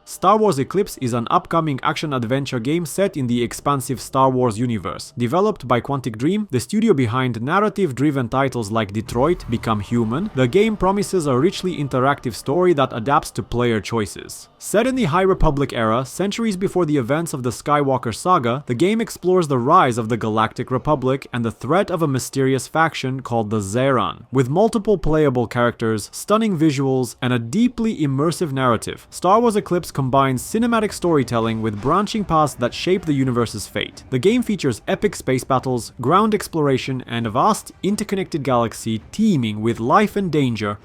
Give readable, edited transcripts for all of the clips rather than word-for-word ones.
Star Wars Eclipse is an upcoming action-adventure game set in the expansive Star Wars universe. Developed by Quantic Dream, the studio behind narrative-driven titles like Detroit, Become Human, the game promises a richly interactive story that adapts to player choices. Set in the High Republic era, centuries before the events of the Skywalker saga, the game explores the rise of the Galactic Republic and the threat of a mysterious faction called the Zeran. With multiple playable characters, stunning visuals, and a deeply immersive narrative, Star Wars Eclipse combines cinematic storytelling with branching paths that shape the universe's fate. The game features epic space battles, ground exploration, and a vast, interconnected galaxy teeming with life and danger.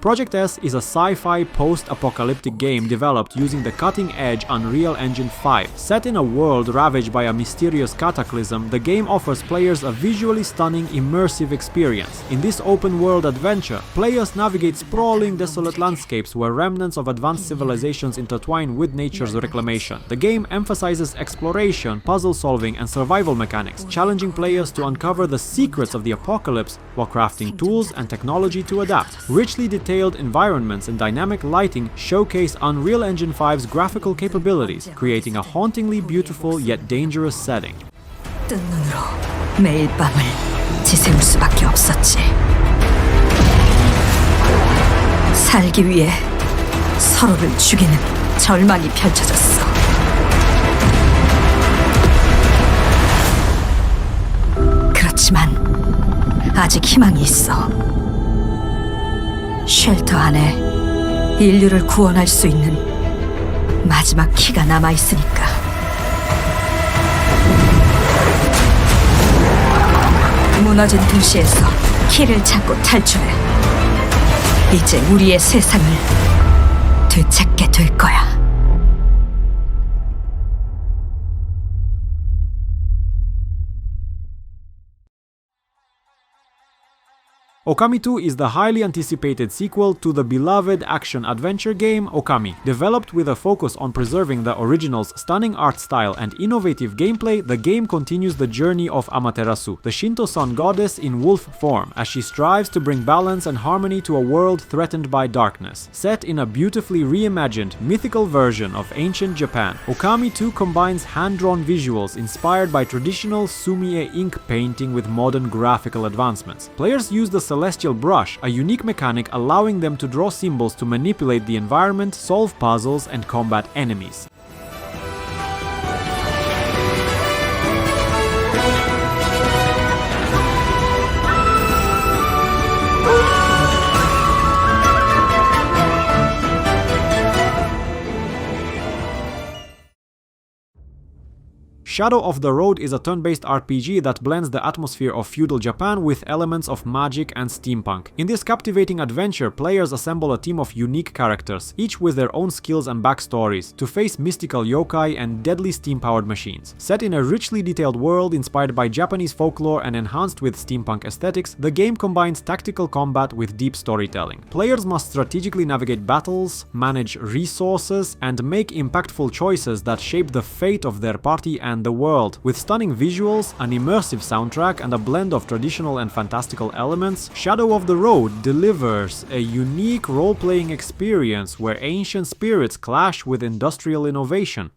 Project S is a sci-fi post-apocalyptic game developed using the cutting-edge Unreal Engine 5. Set in a world ravaged by a mysterious cataclysm, the game offers players a visually stunning, immersive experience. In this open-world adventure, players navigate sprawling, desolate landscapes where remnants of advanced civilizations intertwine with nature's reclamation. The game emphasizes exploration, puzzle-solving, and survival mechanics, challenging players to uncover the secrets of the apocalypse while crafting tools and technology to adapt. Richly detailed environments and dynamic lighting showcase Unreal Engine 5's graphical capabilities, creating a hauntingly beautiful yet dangerous setting. 뜬 눈으로 매일 밤을 지새울 수밖에 없었지. 살기 위해 서로를 죽이는 절망이 펼쳐졌어. 그렇지만 아직 희망이 있어. 쉘터 안에 인류를 구원할 수 있는 마지막 키가 남아있으니까. 무너진 도시에서 키를 찾고 탈출해. 이제 우리의 세상을 되찾게 될 거야. Okami 2 is the highly anticipated sequel to the beloved action-adventure game Okami. Developed with a focus on preserving the original's stunning art style and innovative gameplay, the game continues the journey of Amaterasu, the Shinto sun goddess in wolf form, as she strives to bring balance and harmony to a world threatened by darkness. Set in a beautifully reimagined, mythical version of ancient Japan, Okami 2 combines hand-drawn visuals inspired by traditional sumie ink painting with modern graphical advancements. Players use the Celestial Brush, a unique mechanic allowing them to draw symbols to manipulate the environment, solve puzzles, and combat enemies. Shadow of the Road is a turn-based RPG that blends the atmosphere of feudal Japan with elements of magic and steampunk. In this captivating adventure, players assemble a team of unique characters, each with their own skills and backstories, to face mystical yokai and deadly steam-powered machines. Set in a richly detailed world inspired by Japanese folklore and enhanced with steampunk aesthetics, the game combines tactical combat with deep storytelling. Players must strategically navigate battles, manage resources, and make impactful choices that shape the fate of their party and the world. With stunning visuals, an immersive soundtrack, and a blend of traditional and fantastical elements, Shadow of the Road delivers a unique role-playing experience where ancient spirits clash with industrial innovation.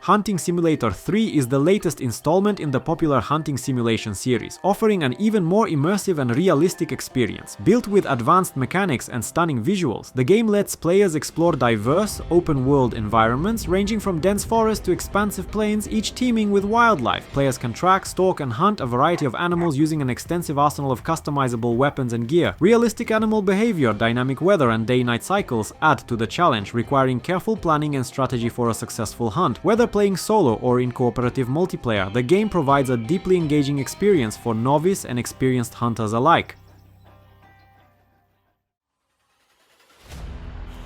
Hunting Simulator 3 is the latest installment in the popular hunting simulation series, offering an even more immersive and realistic experience. Built with advanced mechanics and stunning visuals, the game lets players explore diverse, open-world environments ranging from dense forests to expansive plains, each teeming with wildlife. Players can track, stalk, and hunt a variety of animals using an extensive arsenal of customizable weapons and gear. Realistic animal behavior, dynamic weather, and day-night cycles add to the challenge, requiring careful planning and strategy for a successful hunt. Whether playing solo or in cooperative multiplayer, the game provides a deeply engaging experience for novice and experienced hunters alike.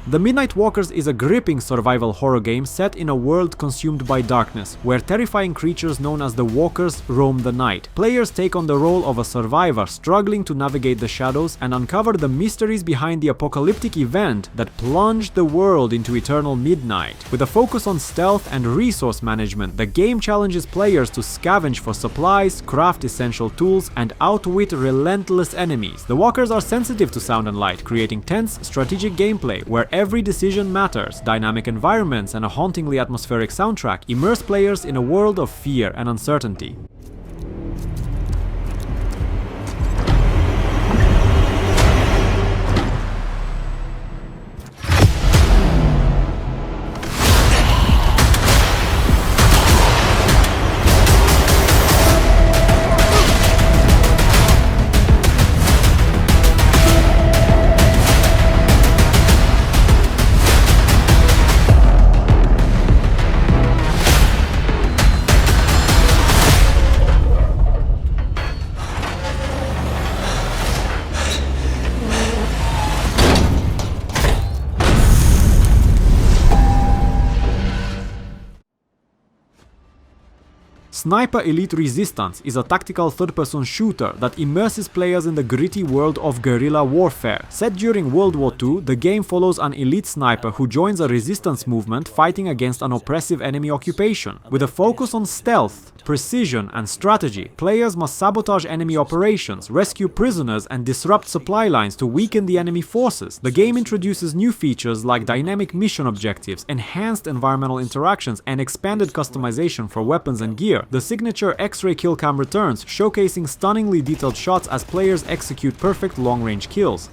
The Midnight Walkers is a gripping survival horror game set in a world consumed by darkness, where terrifying creatures known as the Walkers roam the night. Players take on the role of a survivor struggling to navigate the shadows and uncover the mysteries behind the apocalyptic event that plunged the world into eternal midnight. With a focus on stealth and resource management, the game challenges players to scavenge for supplies, craft essential tools, and outwit relentless enemies. The Walkers are sensitive to sound and light, creating tense, strategic gameplay where every decision matters. Dynamic environments and a hauntingly atmospheric soundtrack immerse players in a world of fear and uncertainty. Sniper Elite Resistance is a tactical third-person shooter that immerses players in the gritty world of guerrilla warfare. Set during World War II, the game follows an elite sniper who joins a resistance movement fighting against an oppressive enemy occupation. With a focus on stealth, precision, and strategy, players must sabotage enemy operations, rescue prisoners, and disrupt supply lines to weaken the enemy forces. The game introduces new features like dynamic mission objectives, enhanced environmental interactions, and expanded customization for weapons and gear. The signature X-ray kill cam returns, showcasing stunningly detailed shots as players execute perfect long-range kills.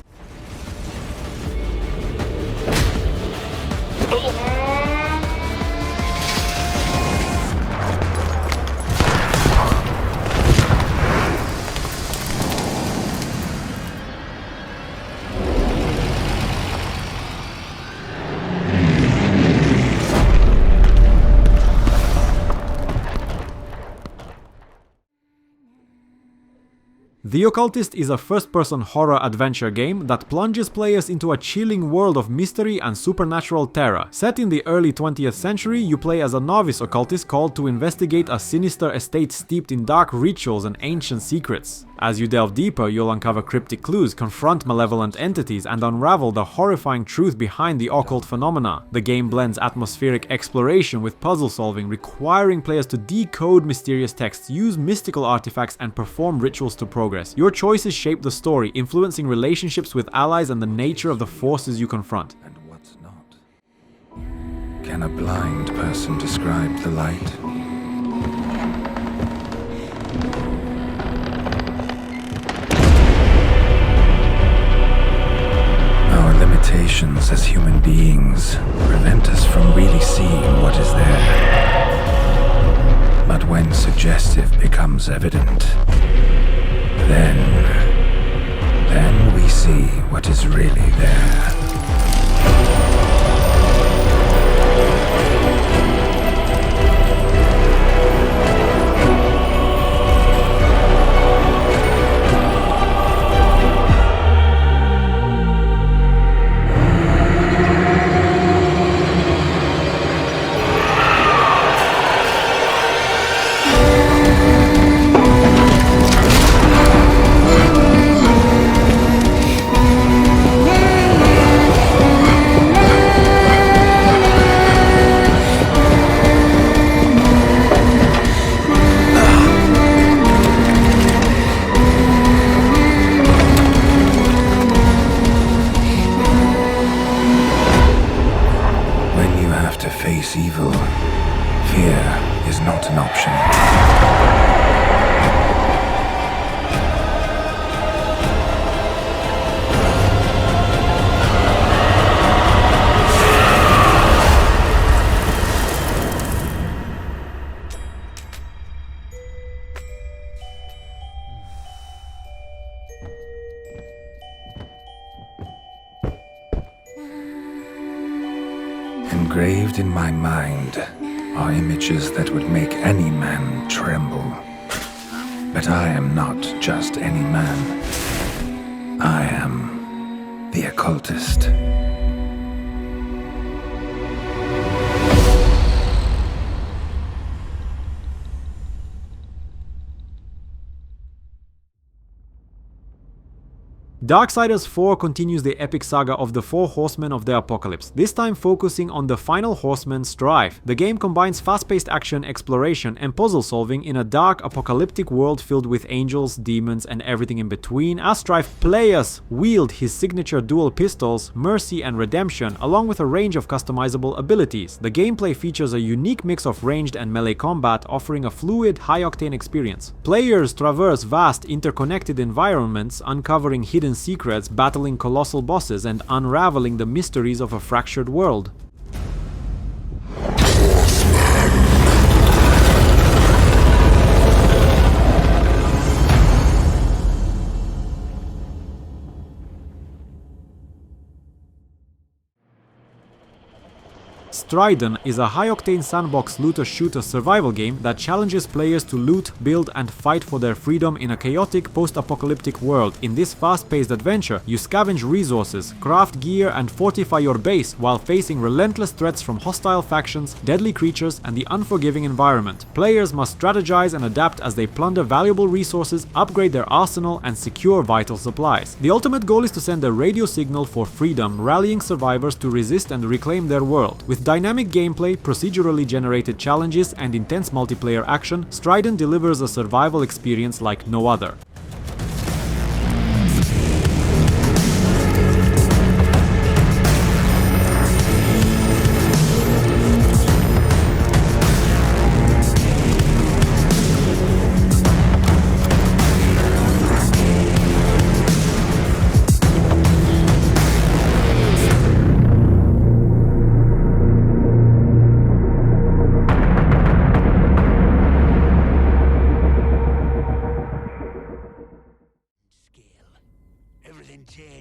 The Occultist is a first-person horror adventure game that plunges players into a chilling world of mystery and supernatural terror. Set in the early 20th century, you play as a novice occultist called to investigate a sinister estate steeped in dark rituals and ancient secrets. As you delve deeper, you'll uncover cryptic clues, confront malevolent entities, and unravel the horrifying truth behind the occult phenomena. The game blends atmospheric exploration with puzzle solving, requiring players to decode mysterious texts, use mystical artifacts, and perform rituals to progress. Your choices shape the story, influencing relationships with allies and the nature of the forces you confront. And what's not? Can a blind person describe the light? Our limitations as human beings prevent us from really seeing what is there. But when suggestive becomes evident, then we see what is really there. Engraved in my mind are images that would make any man tremble. But I am not just any man. I am the Occultist. Darksiders 4 continues the epic saga of the four horsemen of the apocalypse, this time focusing on the final horseman, Strife. The game combines fast-paced action, exploration, and puzzle solving in a dark, apocalyptic world filled with angels, demons, and everything in between, as Strife players wield his signature dual pistols, Mercy and Redemption, along with a range of customizable abilities. The gameplay features a unique mix of ranged and melee combat, offering a fluid, high-octane experience. Players traverse vast, interconnected environments, uncovering hidden secrets, battling colossal bosses, and unraveling the mysteries of a fractured world. Striden is a high-octane sandbox looter-shooter survival game that challenges players to loot, build, and fight for their freedom in a chaotic post-apocalyptic world. In this fast-paced adventure, you scavenge resources, craft gear, and fortify your base while facing relentless threats from hostile factions, deadly creatures, and the unforgiving environment. Players must strategize and adapt as they plunder valuable resources, upgrade their arsenal, and secure vital supplies. The ultimate goal is to send a radio signal for freedom, rallying survivors to resist and reclaim their world. With dynamic gameplay, procedurally generated challenges, and intense multiplayer action, Striden delivers a survival experience like no other.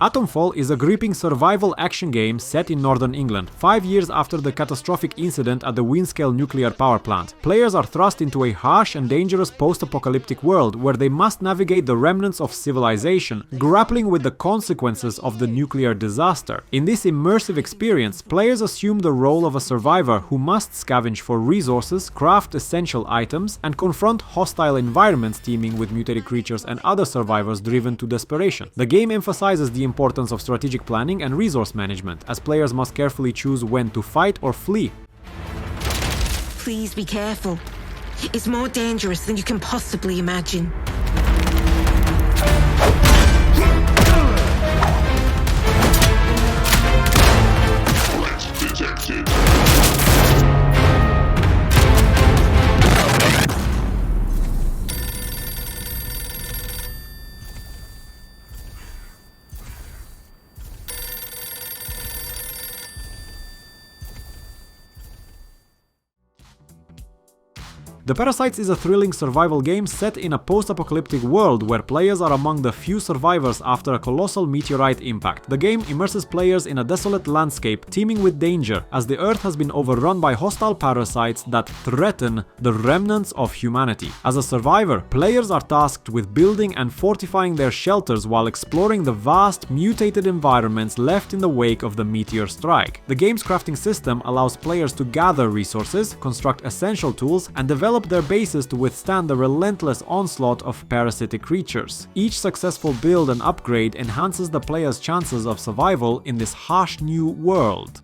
Atomfall is a gripping survival action game set in northern England, 5 years after the catastrophic incident at the Windscale nuclear power plant. Players are thrust into a harsh and dangerous post-apocalyptic world where they must navigate the remnants of civilization, grappling with the consequences of the nuclear disaster. In this immersive experience, players assume the role of a survivor who must scavenge for resources, craft essential items, and confront hostile environments teeming with mutated creatures and other survivors driven to desperation. The game emphasizes the importance of strategic planning and resource management, as players must carefully choose when to fight or flee. Please be careful. It's more dangerous than you can possibly imagine. Detected. The Parasites is a thrilling survival game set in a post-apocalyptic world where players are among the few survivors after a colossal meteorite impact. The game immerses players in a desolate landscape teeming with danger, as the Earth has been overrun by hostile parasites that threaten the remnants of humanity. As a survivor, players are tasked with building and fortifying their shelters while exploring the vast, mutated environments left in the wake of the meteor strike. The game's crafting system allows players to gather resources, construct essential tools, and develop their bases to withstand the relentless onslaught of parasitic creatures. Each successful build and upgrade enhances the player's chances of survival in this harsh new world.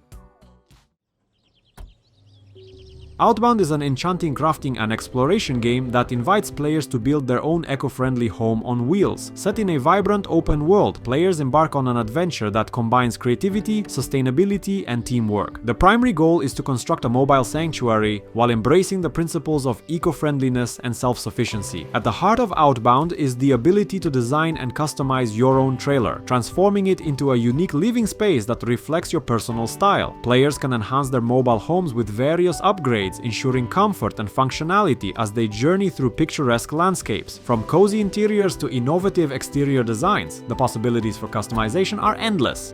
Outbound is an enchanting crafting and exploration game that invites players to build their own eco-friendly home on wheels. Set in a vibrant open world, players embark on an adventure that combines creativity, sustainability, and teamwork. The primary goal is to construct a mobile sanctuary while embracing the principles of eco-friendliness and self-sufficiency. At the heart of Outbound is the ability to design and customize your own trailer, transforming it into a unique living space that reflects your personal style. Players can enhance their mobile homes with various upgrades, ensuring comfort and functionality as they journey through picturesque landscapes. From cozy interiors to innovative exterior designs, the possibilities for customization are endless.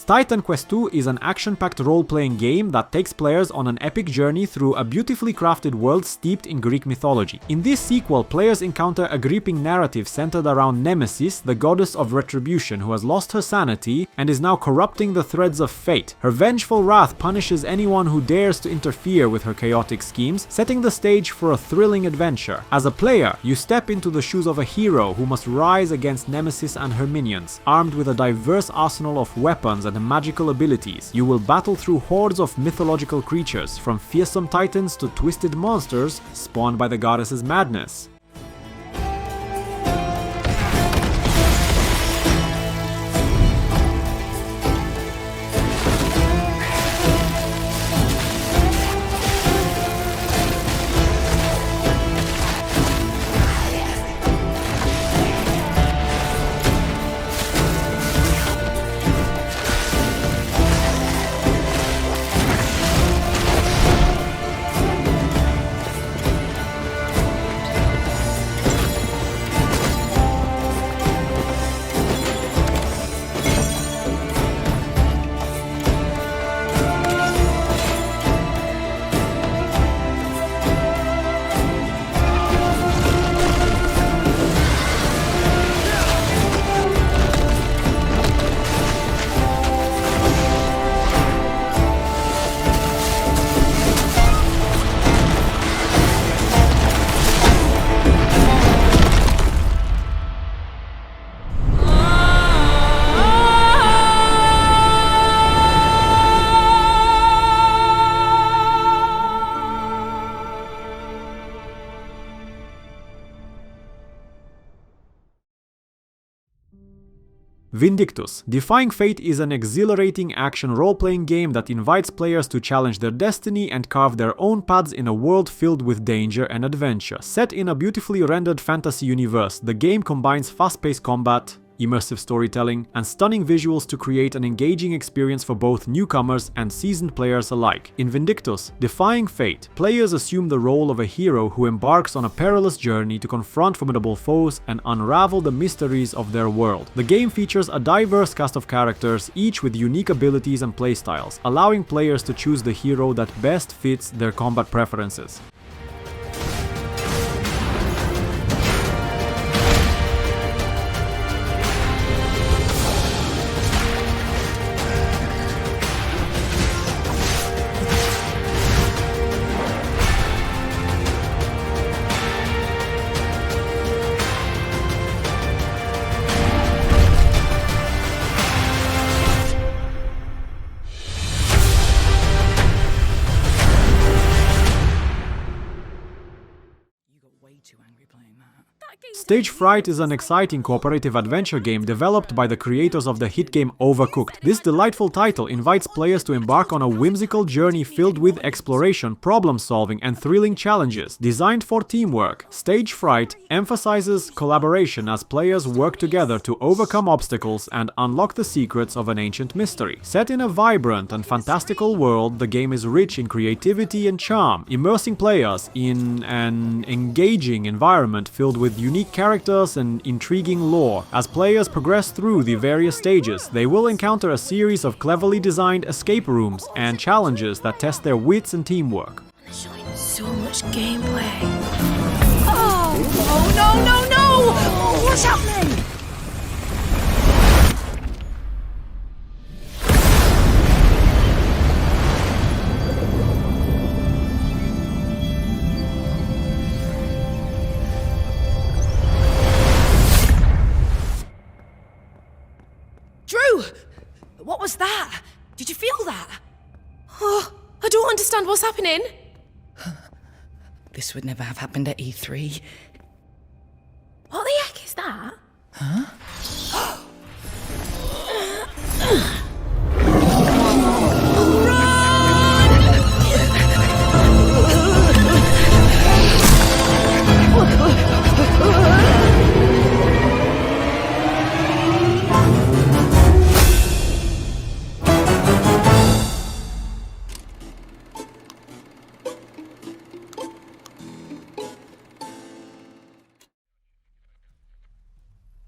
Titan Quest II is an action-packed role-playing game that takes players on an epic journey through a beautifully crafted world steeped in Greek mythology. In this sequel, players encounter a gripping narrative centered around Nemesis, the goddess of retribution who has lost her sanity and is now corrupting the threads of fate. Her vengeful wrath punishes anyone who dares to interfere with her chaotic schemes, setting the stage for a thrilling adventure. As a player, you step into the shoes of a hero who must rise against Nemesis and her minions. Armed with a diverse arsenal of weapons and magical abilities, you will battle through hordes of mythological creatures, from fearsome titans to twisted monsters spawned by the goddess's madness. Vindictus. Defying Fate is an exhilarating action role-playing game that invites players to challenge their destiny and carve their own paths in a world filled with danger and adventure. Set in a beautifully rendered fantasy universe, the game combines fast-paced combat, immersive storytelling, and stunning visuals to create an engaging experience for both newcomers and seasoned players alike. In Vindictus, Defying Fate, players assume the role of a hero who embarks on a perilous journey to confront formidable foes and unravel the mysteries of their world. The game features a diverse cast of characters, each with unique abilities and playstyles, allowing players to choose the hero that best fits their combat preferences. Stage Fright is an exciting cooperative adventure game developed by the creators of the hit game Overcooked. This delightful title invites players to embark on a whimsical journey filled with exploration, problem-solving, and thrilling challenges. Designed for teamwork, Stage Fright emphasizes collaboration as players work together to overcome obstacles and unlock the secrets of an ancient mystery. Set in a vibrant and fantastical world, the game is rich in creativity and charm, immersing players in an engaging environment filled with unique characters and intriguing lore. As players progress through the various stages, they will encounter a series of cleverly designed escape rooms and challenges that test their wits and teamwork. Showing so much gameplay. Oh no! What's happening? Drew! What was that? Did you feel that? Oh, I don't understand what's happening. This would never have happened at E3. What the heck is that? Huh?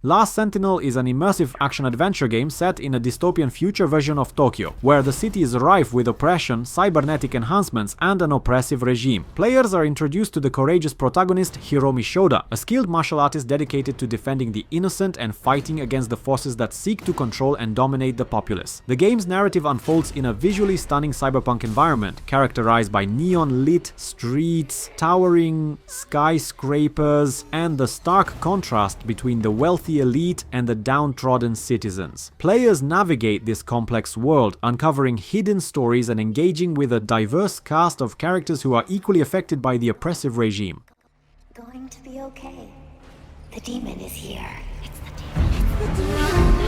Last Sentinel is an immersive action-adventure game set in a dystopian future version of Tokyo, where the city is rife with oppression, cybernetic enhancements, and an oppressive regime. Players are introduced to the courageous protagonist Hiromi Shoda, a skilled martial artist dedicated to defending the innocent and fighting against the forces that seek to control and dominate the populace. The game's narrative unfolds in a visually stunning cyberpunk environment, characterized by neon-lit streets, towering skyscrapers, and the stark contrast between the wealthy elite and the downtrodden citizens. Players navigate this complex world, uncovering hidden stories and engaging with a diverse cast of characters who are equally affected by the oppressive regime. Going to be okay. The demon is here. It's the demon.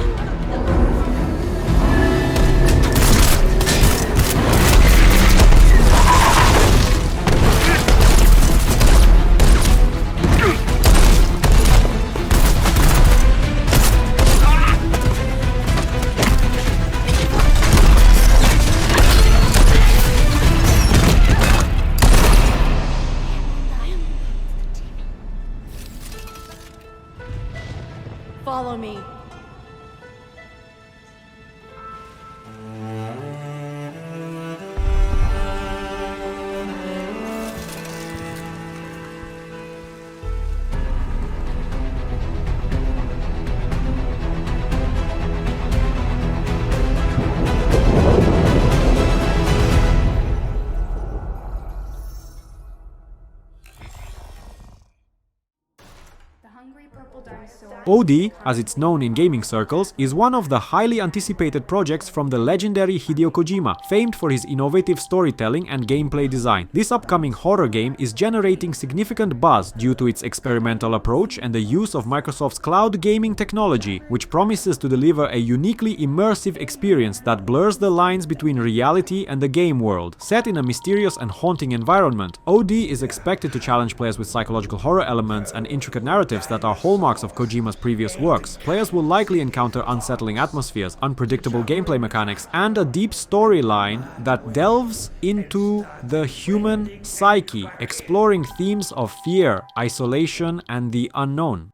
Follow me. OD, as it's known in gaming circles, is one of the highly anticipated projects from the legendary Hideo Kojima, famed for his innovative storytelling and gameplay design. This upcoming horror game is generating significant buzz due to its experimental approach and the use of Microsoft's cloud gaming technology, which promises to deliver a uniquely immersive experience that blurs the lines between reality and the game world. Set in a mysterious and haunting environment, OD is expected to challenge players with psychological horror elements and intricate narratives that are hallmarks of Kojima's previous works. Players will likely encounter unsettling atmospheres, unpredictable gameplay mechanics, and a deep storyline that delves into the human psyche, exploring themes of fear, isolation, and the unknown.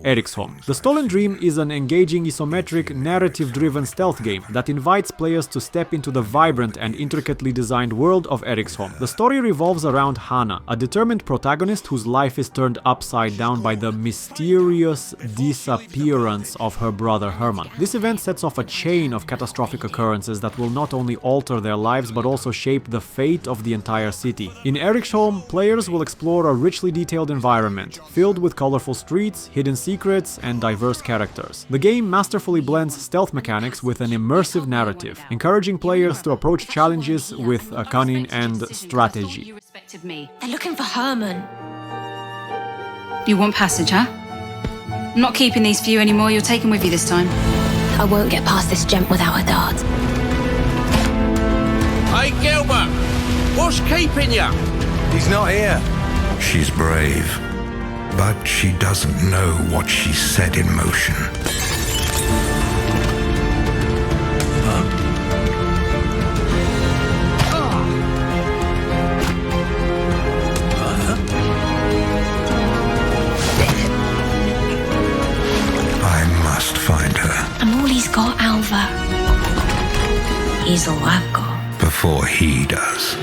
Eriksholm. The Stolen Dream is an engaging, isometric, narrative-driven stealth game that invites players to step into the vibrant and intricately designed world of Eriksholm. The story revolves around Hana, a determined protagonist whose life is turned upside down by the mysterious disappearance of her brother Herman. This event sets off a chain of catastrophic occurrences that will not only alter their lives but also shape the fate of the entire city. In Eriksholm, players will explore a richly detailed environment, filled with colorful streets, hidden secrets, and diverse characters. The game masterfully blends stealth mechanics with an immersive narrative, encouraging players to approach challenges with cunning and strategy. They're looking for Herman. You want passage, huh? I'm not keeping these for you anymore, you're taking with you this time. I won't get past this gent without a dart. Hey, Gilbert! What's keeping you? He's not here. She's brave, but she doesn't know what she set in motion. I must find her. I'm all he's got, Alva. He's all I've got. Before he does.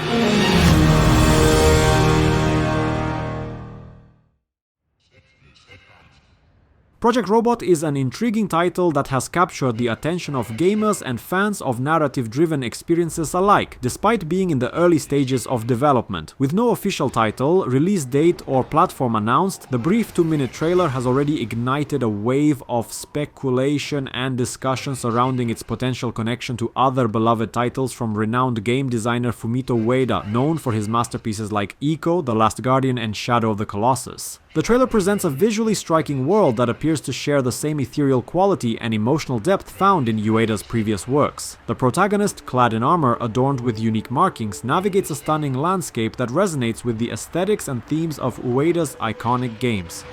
Project Robot is an intriguing title that has captured the attention of gamers and fans of narrative-driven experiences alike, despite being in the early stages of development. With no official title, release date or platform announced, the brief 2-minute trailer has already ignited a wave of speculation and discussion surrounding its potential connection to other beloved titles from renowned game designer Fumito Ueda, known for his masterpieces like Ico, The Last Guardian and Shadow of the Colossus. The trailer presents a visually striking world that appears to share the same ethereal quality and emotional depth found in Ueda's previous works. The protagonist, clad in armor adorned with unique markings, navigates a stunning landscape that resonates with the aesthetics and themes of Ueda's iconic games.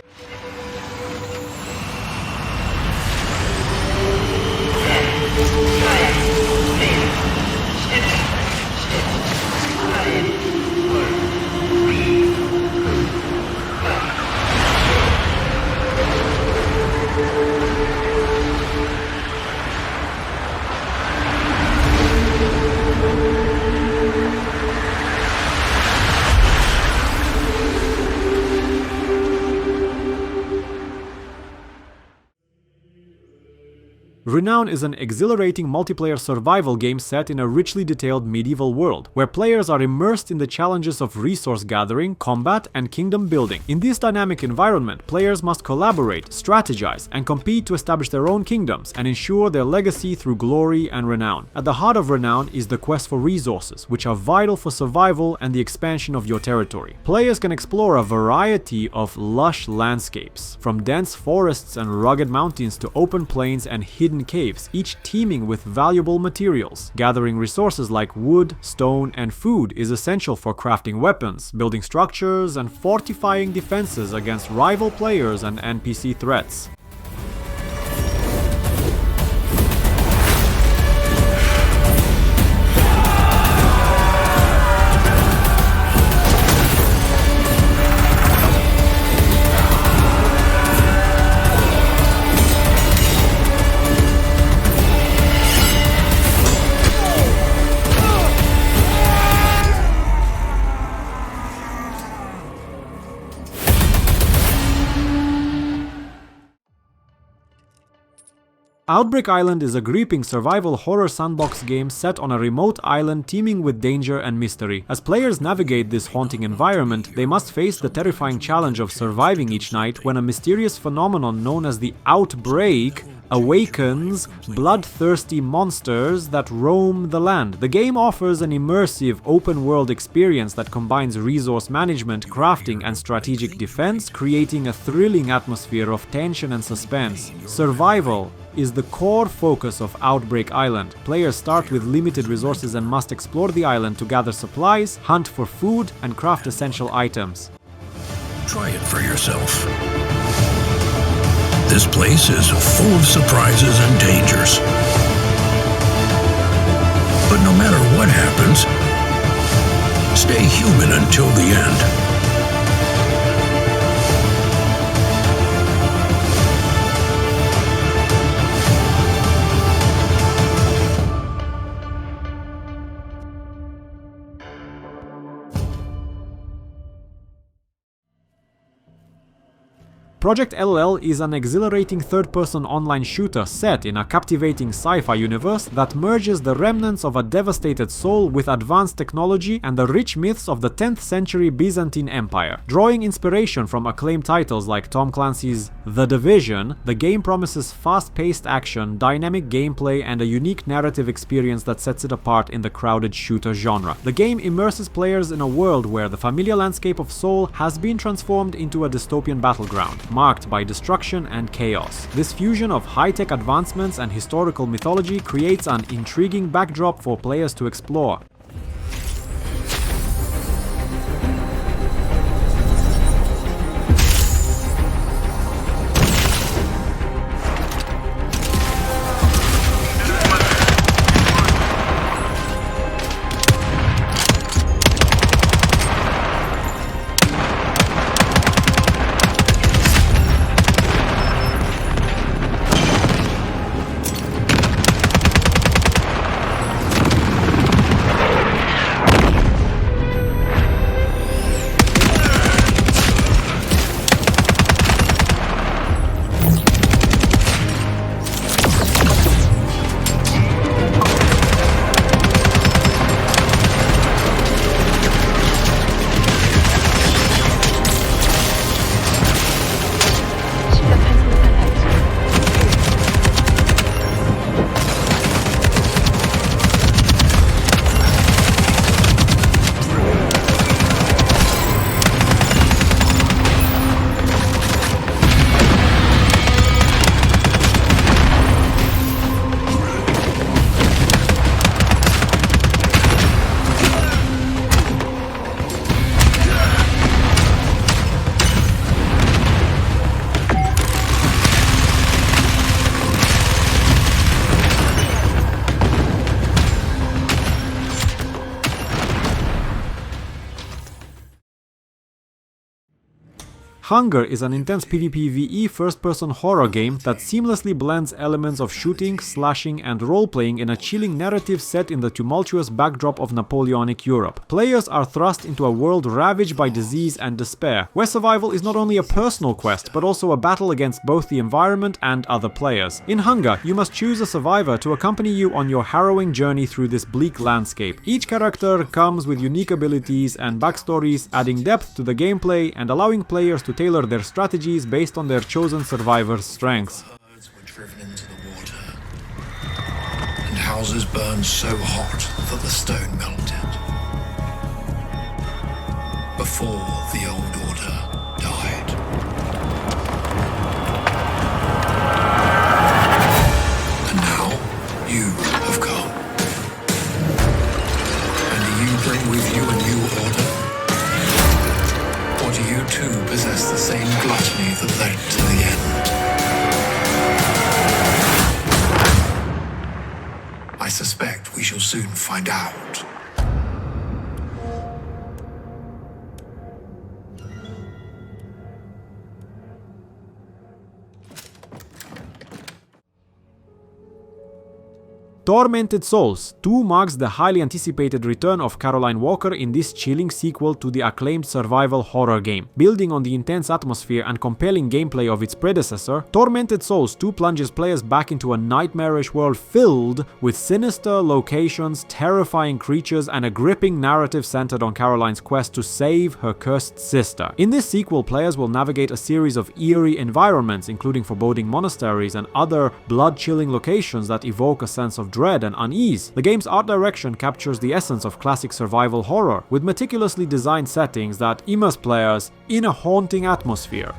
Renown is an exhilarating multiplayer survival game set in a richly detailed medieval world, where players are immersed in the challenges of resource gathering, combat, and kingdom building. In this dynamic environment, players must collaborate, strategize, and compete to establish their own kingdoms and ensure their legacy through glory and renown. At the heart of Renown is the quest for resources, which are vital for survival and the expansion of your territory. Players can explore a variety of lush landscapes, from dense forests and rugged mountains to open plains and hidden caves, each teeming with valuable materials. Gathering resources like wood, stone, and food is essential for crafting weapons, building structures, and fortifying defenses against rival players and NPC threats. Outbreak Island is a gripping survival horror sandbox game set on a remote island teeming with danger and mystery. As players navigate this haunting environment, they must face the terrifying challenge of surviving each night when a mysterious phenomenon known as the Outbreak awakens bloodthirsty monsters that roam the land. The game offers an immersive, open-world experience that combines resource management, crafting, and strategic defense, creating a thrilling atmosphere of tension and suspense. Survival is the core focus of Outbreak Island. Players start with limited resources and must explore the island to gather supplies, hunt for food, and craft essential items. Try it for yourself. This place is full of surprises and dangers. But no matter what happens, stay human until the end. Project LL is an exhilarating third-person online shooter set in a captivating sci-fi universe that merges the remnants of a devastated soul with advanced technology and the rich myths of the 10th century Byzantine Empire. Drawing inspiration from acclaimed titles like Tom Clancy's The Division, the game promises fast-paced action, dynamic gameplay, and a unique narrative experience that sets it apart in the crowded shooter genre. The game immerses players in a world where the familiar landscape of Seoul has been transformed into a dystopian battleground, marked by destruction and chaos. This fusion of high-tech advancements and historical mythology creates an intriguing backdrop for players to explore. Hunger is an intense PvPvE first-person horror game that seamlessly blends elements of shooting, slashing, and role-playing in a chilling narrative set in the tumultuous backdrop of Napoleonic Europe. Players are thrust into a world ravaged by disease and despair, where survival is not only a personal quest, but also a battle against both the environment and other players. In Hunger, you must choose a survivor to accompany you on your harrowing journey through this bleak landscape. Each character comes with unique abilities and backstories, adding depth to the gameplay and allowing players to tailor their strategies based on their chosen survivor's strengths. Birds were driven into the water, and houses burned so hot that the stone melted. Before the old order died. And now you have come. And do you bring with you a new order? Or do you too possess the same gluttony that led to the end? I suspect we shall soon find out. Tormented Souls 2 marks the highly anticipated return of Caroline Walker in this chilling sequel to the acclaimed survival horror game. Building on the intense atmosphere and compelling gameplay of its predecessor, Tormented Souls 2 plunges players back into a nightmarish world filled with sinister locations, terrifying creatures, and a gripping narrative centered on Caroline's quest to save her cursed sister. In this sequel, players will navigate a series of eerie environments, including foreboding monasteries and other blood-chilling locations that evoke a sense of dread and unease. The game's art direction captures the essence of classic survival horror, with meticulously designed settings that immerse players in a haunting atmosphere.